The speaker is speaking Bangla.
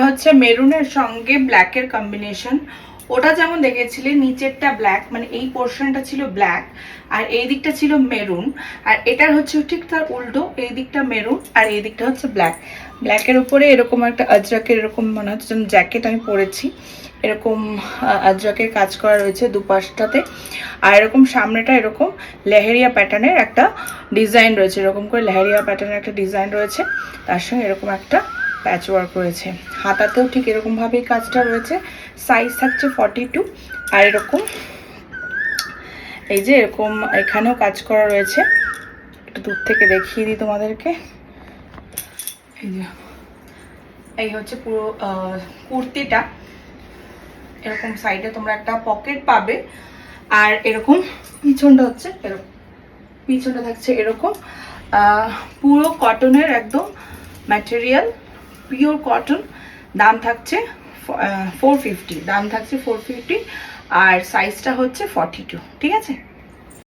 হচ্ছে মেরুনের সঙ্গে ব্ল্যাকের কম্বিনেশন। ওটা যেমন দেখেছিলে নিচেরটা ব্ল্যাক, মানে এই পোর্শনটা ছিল ব্ল্যাক আর এই দিকটা ছিল মেরুন, আর এটার হচ্ছে ঠিক তার উল্টো, এই দিকটা মেরুন আর এই দিকটা হচ্ছে ব্ল্যাক। ব্ল্যাকের উপরে এরকম একটা আজরাকের এরকম মনে হচ্ছে যেন জ্যাকেট আমি পরেছি, এরকম আজরাকের কাজ করা রয়েছে দুপাশটাতে। আর এরকম সামনেটা এরকম লেহেরিয়া প্যাটার্নের একটা ডিজাইন রয়েছে, এরকম করে লেহেরিয়া প্যাটার্নের একটা ডিজাইন রয়েছে, তার সঙ্গে এরকম একটা প্যাচ ওয়ার্ক রয়েছে। হাতাতেও ঠিক এরকমভাবেই কাজটা রয়েছে। সাইজ থাকছে 42। আর এরকম এই যে এরকম এখানেও কাজ করা রয়েছে, একটু দূর থেকে দেখিয়ে দিই তোমাদেরকে। এই যে এই হচ্ছে পুরো কুর্তিটা, এরকম সাইডে তোমরা একটা পকেট পাবে। আর এরকম পিছনটা হচ্ছে এরকম, পিছনটা থাকছে এরকম পুরো কটনের একদম ম্যাটেরিয়াল, পিওর কটন। দাম থাকছে 450, দাম থাকছে 450। আর সাইজটা হচ্ছে 42, ঠিক আছে।